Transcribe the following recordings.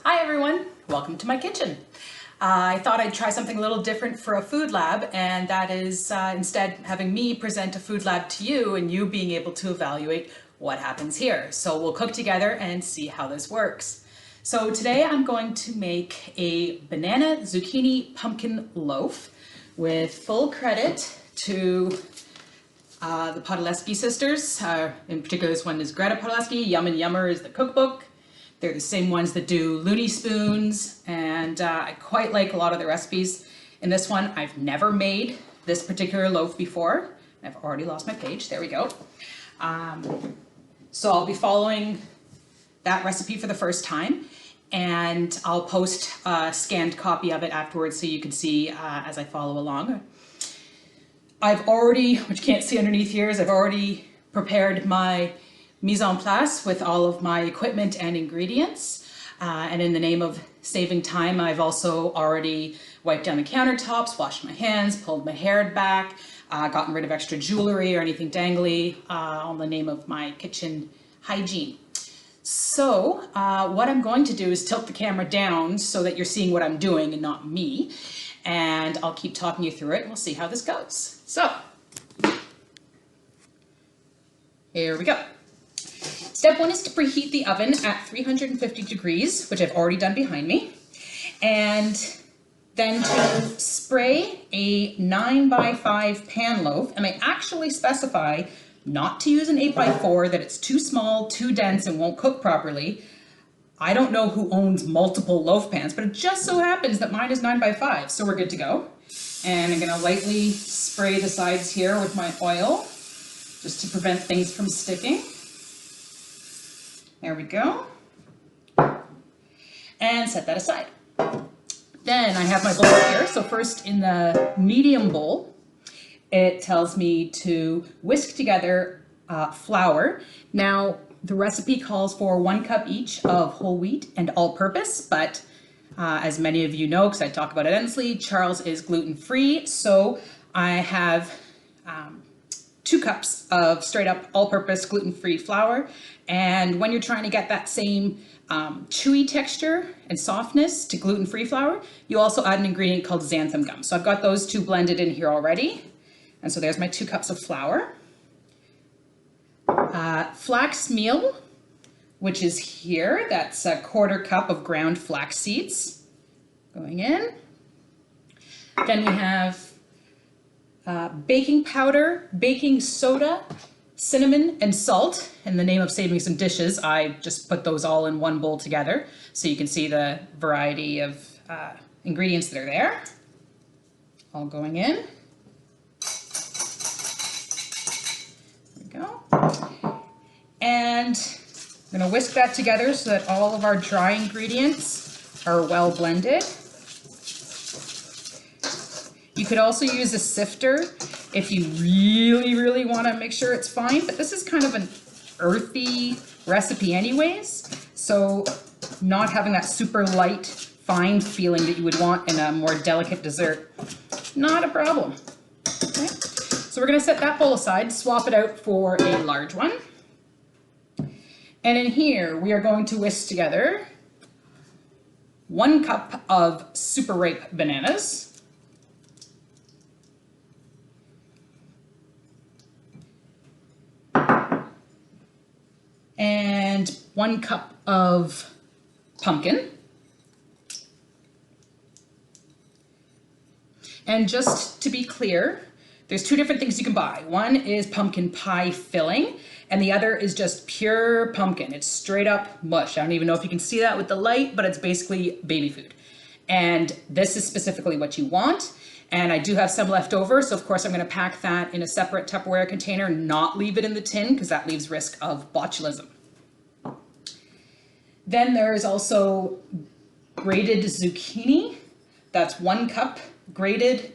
Hi everyone, welcome to my kitchen. I thought I'd try something a little different for a food lab, and that is instead having me present a food lab to you and you being able to evaluate what happens here. So we'll cook together and see how this works. So today I'm going to make a banana zucchini pumpkin loaf with full credit to the Podleski sisters. In particular, this one is Greta Podleski. Yum and Yummer is the cookbook. They're the same ones that do Looney Spoons, and I quite like a lot of the recipes. In this one, I've never made this particular loaf before. I've already lost my page, there we go. So I'll be following that recipe for the first time, and I'll post a scanned copy of it afterwards so you can see as I follow along. I've already, which you can't see underneath here, is I've already prepared my mise en place with all of my equipment and ingredients. And in the name of saving time, I've also already wiped down the countertops, washed my hands, pulled my hair back, gotten rid of extra jewelry or anything dangly on the name of my kitchen hygiene. So what I'm going to do is tilt the camera down so that you're seeing what I'm doing and not me. And I'll keep talking you through it and we'll see how this goes. So, here we go. Step one is to preheat the oven at 350 degrees, which I've already done behind me. And then to spray a 9x5 pan loaf, and I actually specify not to use an 8x4, that it's too small, too dense, and won't cook properly. I don't know who owns multiple loaf pans, but it just so happens that mine is 9x5, so we're good to go. And I'm gonna lightly spray the sides here with my oil, just to prevent things from sticking. There we go. And set that aside. Then I have my bowl here. So first in the medium bowl, it tells me to whisk together flour. Now the recipe calls for 1 cup each of whole wheat and all-purpose, but as many of you know, because I talk about it endlessly, Charles is gluten-free, so I have 2 cups of straight up all-purpose gluten-free flour. And when you're trying to get that same chewy texture and softness to gluten-free flour, you also add an ingredient called xanthan gum. So I've got those 2 blended in here already. And so there's my 2 cups of flour. Flax meal, which is here. That's a 1/4 cup of ground flax seeds going in. Then we have baking powder, baking soda, cinnamon, and salt. In the name of saving some dishes, I just put those all in one bowl together so you can see the variety of ingredients that are there. All going in. There we go. And I'm going to whisk that together so that all of our dry ingredients are well blended. You could also use a sifter if you really want to make sure it's fine, but this is kind of an earthy recipe anyways, so not having that super light, fine feeling that you would want in a more delicate dessert, not a problem. Okay. So we're going to set that bowl aside, swap it out for a large one. And in here, we are going to whisk together 1 cup of super ripe bananas, and 1 cup of pumpkin. And just to be clear, there's 2 different things you can buy. One is pumpkin pie filling, and the other is just pure pumpkin. It's straight up mush. I don't even know if you can see that with the light, but it's basically baby food. And this is specifically what you want. And I do have some left over, so of course I'm going to pack that in a separate Tupperware container, not leave it in the tin, because that leaves risk of botulism. Then there's also grated zucchini. That's 1 cup grated,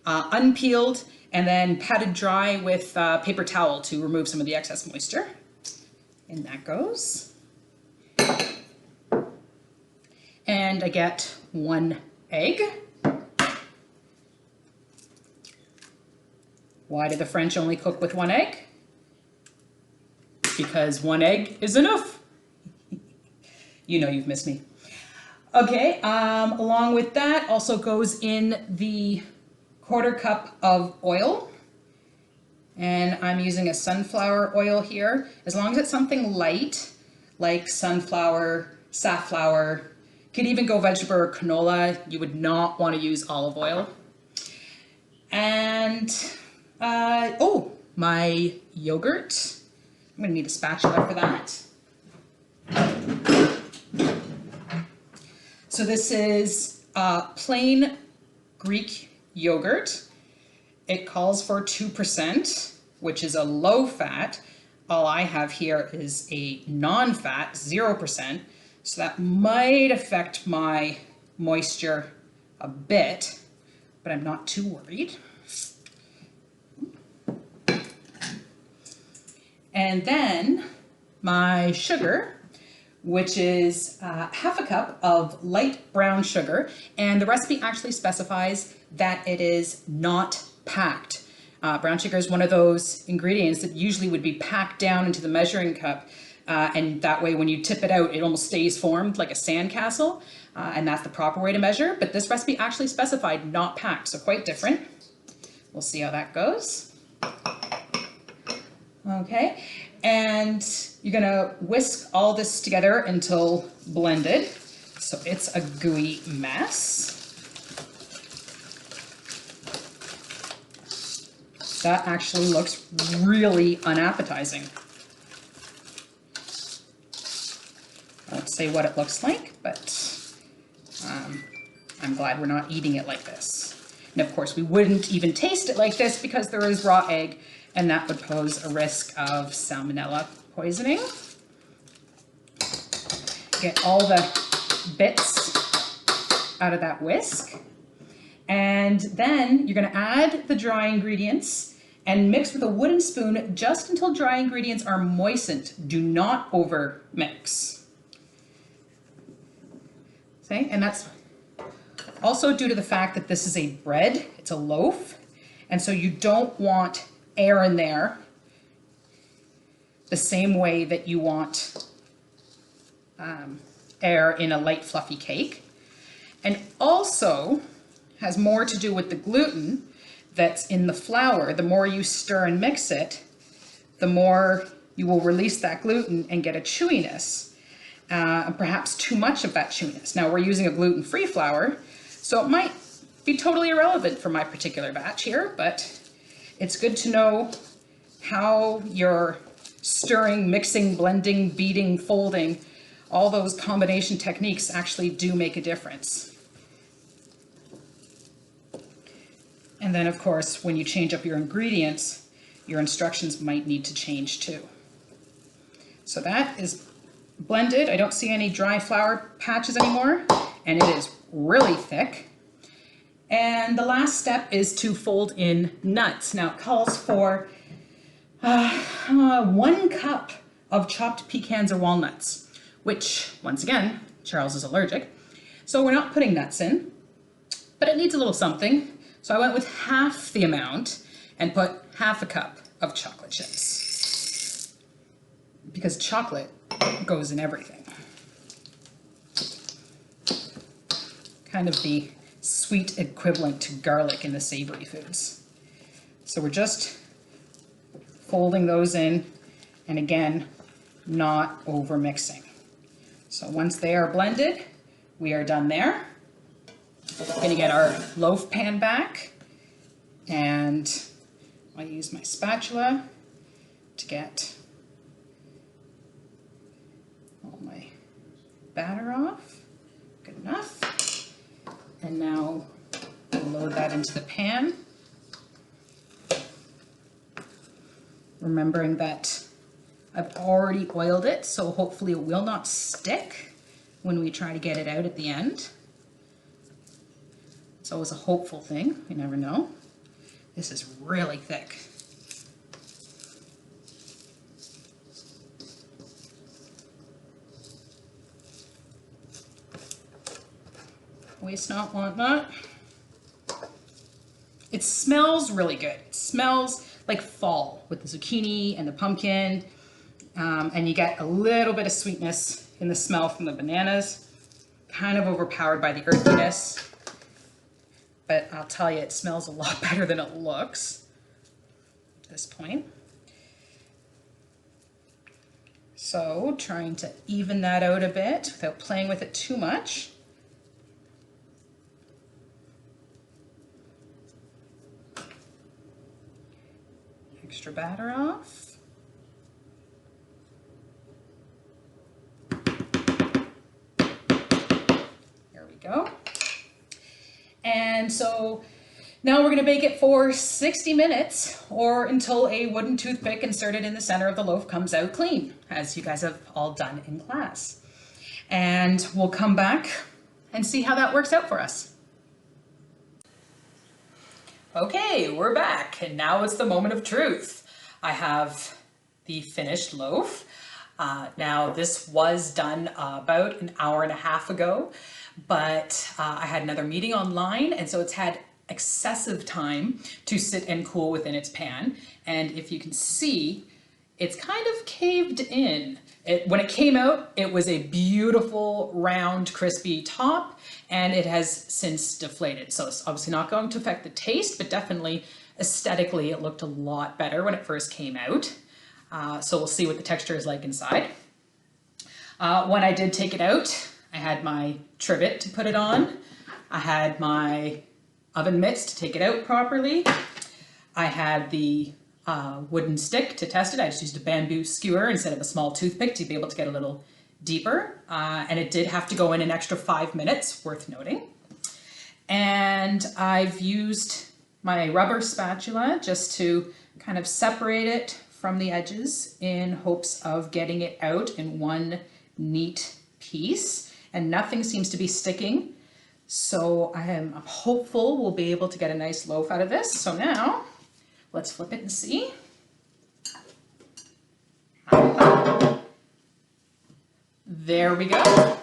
unpeeled, and then patted dry with paper towel to remove some of the excess moisture. And that goes. And I get 1 egg. Why do the French only cook with 1 egg? Because 1 egg is enough. You know you've missed me. Okay, along with that also goes in the 1/4 cup of oil. And I'm using a sunflower oil here. As long as it's something light, like sunflower, safflower, could even go vegetable or canola. You would not want to use olive oil. And, oh, my yogurt. I'm gonna need a spatula for that. So this is plain Greek yogurt. It calls for 2%, which is a low fat. All I have here is a non-fat, 0%. So that might affect my moisture a bit, but I'm not too worried. And then my sugar, which is 1/2 cup of light brown sugar. And the recipe actually specifies that it is not packed. Brown sugar is one of those ingredients that usually would be packed down into the measuring cup. And that way when you tip it out, it almost stays formed like a sandcastle. And that's the proper way to measure. But this recipe actually specified not packed, so quite different. We'll see how that goes. Okay, and you're gonna whisk all this together until blended. So it's a gooey mess. That actually looks really unappetizing. I won't say what it looks like, but I'm glad we're not eating it like this. And of course, we wouldn't even taste it like this because there is raw egg, and that would pose a risk of salmonella poisoning. Get all the bits out of that whisk. And then you're gonna add the dry ingredients and mix with a wooden spoon just until dry ingredients are moistened. Do not over mix. See, and that's also due to the fact that this is a bread, it's a loaf, and so you don't want air in there the same way that you want air in a light fluffy cake. And also has more to do with the gluten that's in the flour. The more you stir and mix it, the more you will release that gluten and get a chewiness, and perhaps too much of that chewiness. Now we're using a gluten-free flour, so it might be totally irrelevant for my particular batch here, but it's good to know how your stirring, mixing, blending, beating, folding, all those combination techniques actually do make a difference. And then of course, when you change up your ingredients, your instructions might need to change too. So that is blended. I don't see any dry flour patches anymore, and it is really thick. And the last step is to fold in nuts. Now it calls for 1 cup of chopped pecans or walnuts, which once again, Charles is allergic. So we're not putting nuts in, but it needs a little something. So I went with half the amount and put 1/2 cup of chocolate chips, because chocolate goes in everything. Kind of the sweet equivalent to garlic in the savory foods. So we're just folding those in, and again, not over mixing. So once they are blended, we are done there. We're gonna get our loaf pan back, and I'll use my spatula to get all my batter off. Good enough. And now we'll load that into the pan. Remembering that I've already oiled it, so hopefully it will not stick when we try to get it out at the end. It's always a hopeful thing, you never know. This is really thick. Waste not, want not. It smells really good. It smells like fall with the zucchini and the pumpkin, and you get a little bit of sweetness in the smell from the bananas. kind of overpowered by the earthiness, but I'll tell you, it smells a lot better than it looks at this point. So trying to even that out a bit without playing with it too much. Extra batter off. There we go. And so now we're going to bake it for 60 minutes or until a wooden toothpick inserted in the center of the loaf comes out clean, as you guys have all done in class. And we'll come back and see how that works out for us. Okay, we're back, and now it's the moment of truth. I have the finished loaf. Now this was done about an hour and a half ago, but I had another meeting online, and so it's had excessive time to sit and cool within its pan. And if you can see, it's kind of caved in. When it came out, it was a beautiful, round, crispy top, and it has since deflated. So it's obviously not going to affect the taste, but definitely aesthetically, it looked a lot better when it first came out. So we'll see what the texture is like inside. When I did take it out, I had my trivet to put it on. I had my oven mitts to take it out properly. I had the wooden stick to test it. I just used a bamboo skewer instead of a small toothpick to be able to get a little deeper. And it did have to go in an extra 5 minutes, worth noting. And I've used my rubber spatula just to kind of separate it from the edges in hopes of getting it out in one neat piece. And nothing seems to be sticking. So I'm hopeful we'll be able to get a nice loaf out of this. So now let's flip it and see. There we go.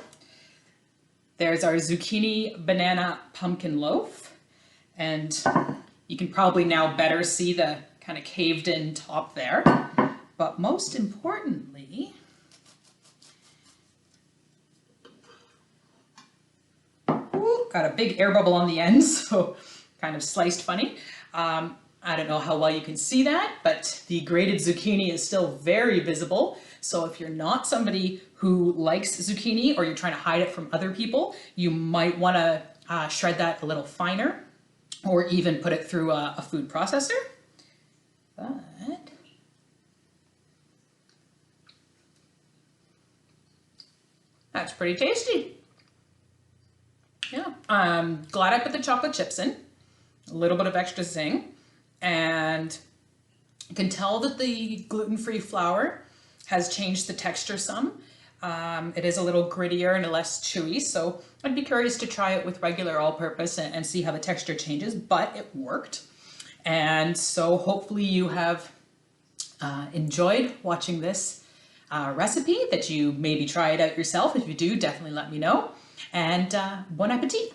There's our zucchini banana pumpkin loaf. And you can probably now better see the kind of caved in top there. But most importantly, got a big air bubble on the end, so kind of sliced funny. I don't know how well you can see that, but the grated zucchini is still very visible. So if you're not somebody who likes zucchini or you're trying to hide it from other people, you might want to shred that a little finer or even put it through a food processor. But that's pretty tasty. Yeah, I'm glad I put the chocolate chips in, a little bit of extra zing, and you can tell that the gluten-free flour has changed the texture some. It is a little grittier and less chewy, so I'd be curious to try it with regular all-purpose and see how the texture changes, but it worked. And so hopefully you have enjoyed watching this recipe, that you maybe try it out yourself. If you do, definitely let me know. And bon appetit!